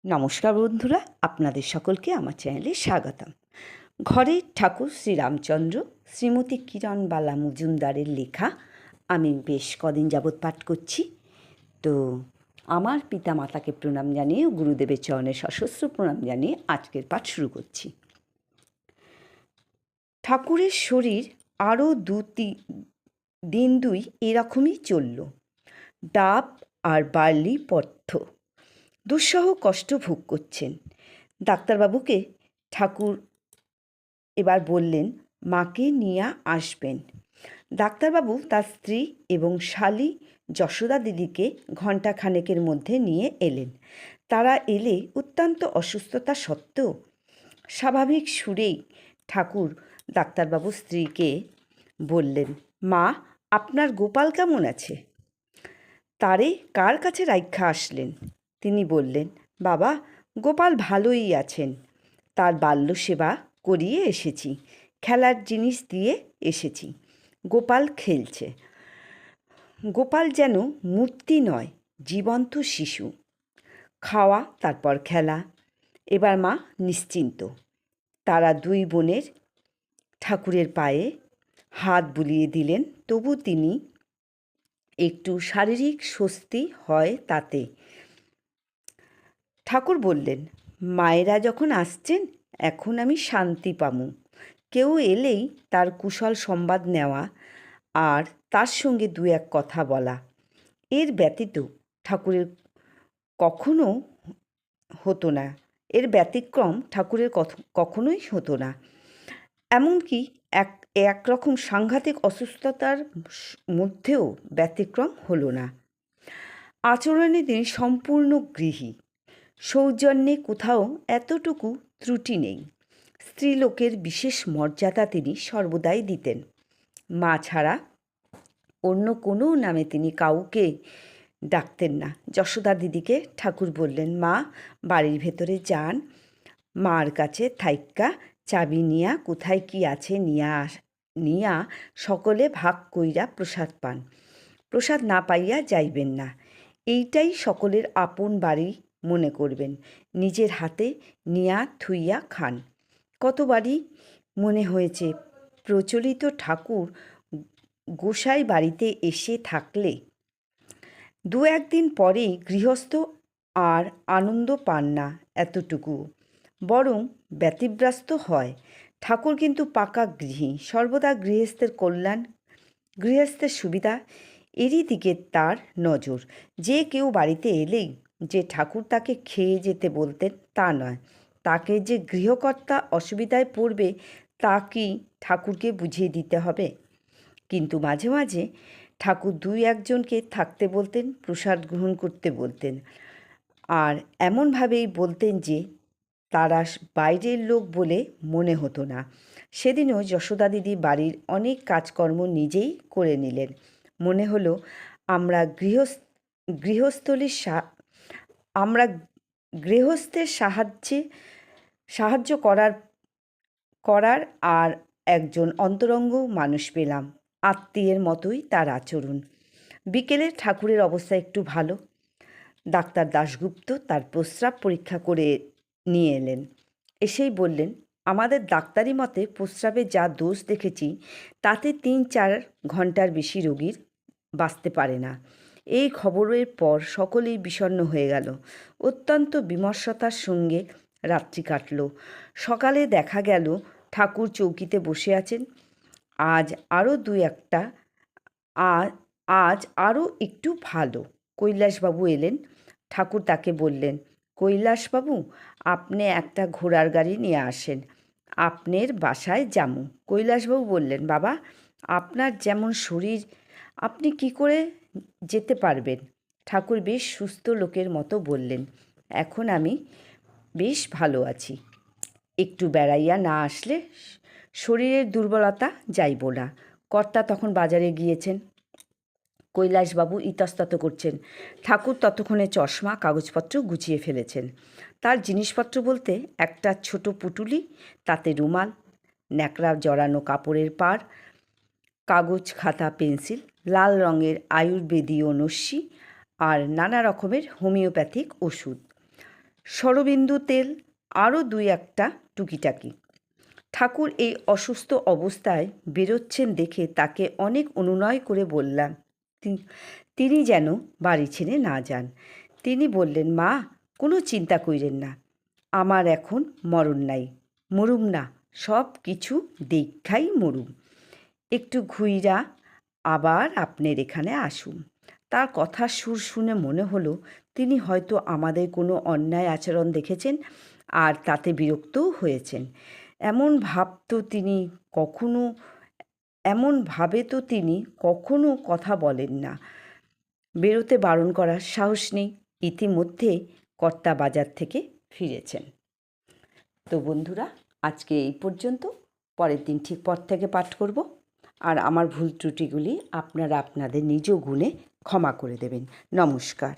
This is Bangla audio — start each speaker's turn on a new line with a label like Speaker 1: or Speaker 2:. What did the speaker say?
Speaker 1: নমস্কার বন্ধুরা, আপনাদের সকলকে আমার চ্যানেলে স্বাগতম। ঘরের ঠাকুর শ্রীরামচন্দ্র শ্রীমতী কিরণবালা মজুমদারের লেখা আমি বেশ কদিন যাবৎ পাঠ করছি। তো আমার পিতা মাতাকে প্রণাম জানিয়ে ও গুরুদেবের চরণে সশস্ত্র প্রণাম জানিয়ে আজকের পাঠ শুরু করছি। ঠাকুরের শরীর আরও দিন দুই এরকমই চলল। ডাব আর বার্লি পথ্য দুঃসহ কষ্ট ভোগ করছেন। ডাক্তারবাবুকে ঠাকুর এবার বললেন মাকে নিয়ে আসবেন। ডাক্তারবাবু তার স্ত্রী এবং শালী যশোদা দিদিকে ঘণ্টাখানেকের মধ্যে নিয়ে এলেন। তারা এলে অত্যন্ত অসুস্থতা সত্ত্বেও স্বাভাবিক সুরেই ঠাকুর ডাক্তারবাবুর স্ত্রীকে বললেন, মা, আপনার গোপাল কেমন আছে? তারে কার কাছে রাইখা আসলেন? তিনি বললেন, বাবা, গোপাল ভালোই আছেন। তার বাল্য সেবা করিয়ে এসেছি, খেলার জিনিস দিয়ে এসেছি। গোপাল খেলছে। গোপাল যেন মূর্তি নয়, জীবন্ত শিশু। খাওয়া, তারপর খেলা। এবার মা নিশ্চিন্ত। তারা দুই বোনের ঠাকুরের পায়ে হাত বুলিয়ে দিলেন। তবু তিনি একটু শারীরিক স্বস্তি হয় তাতে। ঠাকুর বললেন, মায়েরা যখন আসছেন এখন আমি শান্তি পামু। কেউ এলেই তার কুশল সংবাদ নেওয়া আর তার সঙ্গে দু এক কথা বলা, এর ব্যতীত ঠাকুরের কখনো হতো না। এর ব্যতিক্রম ঠাকুরের কখনোই হতো না। এমনকি একরকম সাংঘাতিক অসুস্থতার মধ্যেও ব্যতিক্রম হলো না। আচরণে তিনি সম্পূর্ণ গৃহী। সৌজন্যে কোথাও এতটুকু ত্রুটি নেই। স্ত্রীলোকের বিশেষ মর্যাদা তিনি সর্বদাই দিতেন। মা ছাড়া অন্য কোনো নামে তিনি কাউকে ডাকতেন না। যশোদা দিদিকে ঠাকুর বললেন, মা, বাড়ির ভেতরে যান, মার কাছে থাইক্কা চাবি নিয়া কোথায় কি আছে নিয়া সকলে ভাগ কইরা প্রসাদ পান। প্রসাদ না পাইয়া যাইবেন না। এইটাই সকলের আপন বাড়ি মনে করবেন। নিজের হাতে নিয়া থুইয়া খান। কতবারই মনে হয়েছে প্রচলিত ঠাকুর গোসাই বাড়িতে এসে থাকলে দু একদিন পরেই গৃহস্থ আর আনন্দ পান না এতটুকু, বরং ব্যতিব্যস্ত হয়। ঠাকুর কিন্তু পাকা গৃহী, সর্বদা গৃহস্থের কল্যাণ, গৃহস্থের সুবিধা, এরই দিকে তার নজর। যে কেউ বাড়িতে এলেই যে ঠাকুর তাকে খেয়ে যেতে বলতেন তা নয়। তাকে যে গৃহকর্তা অসুবিধায় পড়বে তা কি ঠাকুরকে বুঝিয়ে দিতে হবে? কিন্তু মাঝে মাঝে ঠাকুর দুই একজনকে থাকতে বলতেন, প্রসাদ গ্রহণ করতে বলতেন, আর এমনভাবেই বলতেন যে তারা বাইরের লোক বলে মনে হতো না। সেদিনও যশোদা দিদি বাড়ির অনেক কাজকর্ম নিজেই করে নিলেন। মনে হলো আমরা গৃহস্থের সাহায্য করার আর একজন অন্তরঙ্গ মানুষ পেলাম। আত্মীয়ের মতোই তার আচরণ। বিকেলে ঠাকুরের অবস্থা একটু ভালো। ডাক্তার দাশগুপ্ত তার প্রস্রাব পরীক্ষা করে নিয়ে এলেন। এসেই বললেন, আমাদের ডাক্তারি মতে প্রস্রাবে যা দোষ দেখেছি তাতে ৩-৪ ঘন্টার বেশি রোগীর বাঁচতে পারে না। এই খবরের পর সকলেই বিষণ্ণ হয়ে গেল। অত্যন্ত বিমর্ষতার সঙ্গে রাত্রি কাটল। সকালে দেখা গেল ঠাকুর চৌকিতে বসে আছেন। আজ আরও একটু ভালো। কৈলাসবাবু এলেন। ঠাকুর তাকে বললেন, কৈলাসবাবু, আপনি একটা ঘোড়ার গাড়ি নিয়ে আসেন, আপনার বাসায় যামু। কৈলাসবাবু বললেন, বাবা, আপনার যেমন শরীর, আপনি কি করে যেতে পারবেন? ঠাকুর বেশ সুস্থ লোকের মতো বললেন, এখন আমি বেশ ভালো আছি। একটু বেড়াইয়া না আসলে শরীরের দুর্বলতা যাইব না। কর্তা তখন বাজারে গিয়েছেন। কৈলাসবাবু ইতস্তত করছেন। ঠাকুর ততক্ষণে চশমা কাগজপত্র গুছিয়ে ফেলেছেন। তার জিনিসপত্র বলতে একটা ছোট পুটুলি, তাতে রুমাল, ন্যাকড়া জড়ানো কাপড়ের পাড়, কাগজ, খাতা, পেন্সিল, লাল রঙের আয়ুর্বেদীয় নস্যি আর নানা রকমের হোমিওপ্যাথিক ওষুধ। শরবিন্দু তেল, আরও 2-1টা টুকিটাকি। ঠাকুর এই অসুস্থ অবস্থায় বেরোচ্ছেন দেখে তাকে অনেক অনুনয় করে বললাম তিনি যেন বাড়ি ছেড়ে না যান। তিনি বললেন, মা, কোনো চিন্তা কইরেন না, আমার এখন মরণ নাই, মরুম না, সব কিছু দেখাই মরুম। একটু ঘুইরা আবার আপনার এখানে আসুম। তার কথার সুর শুনে মনে হলো তিনি হয়তো আমাদের কোনো অন্যায় আচরণ দেখেছেন আর তাতে বিরক্তও হয়েছেন। এমনভাবে তো তিনি কখনো কথা বলেন না। বেরোতে বারণ করার সাহস নেই। ইতিমধ্যে কর্তা বাজার থেকে ফিরেছেন। তো বন্ধুরা, আজকে এই পর্যন্ত। পরের দিন ঠিক পর থেকে পাঠ করব। আর আমার ভুল ত্রুটিগুলি আপনারা আপনাদের নিজ গুণে ক্ষমা করে দেবেন। নমস্কার।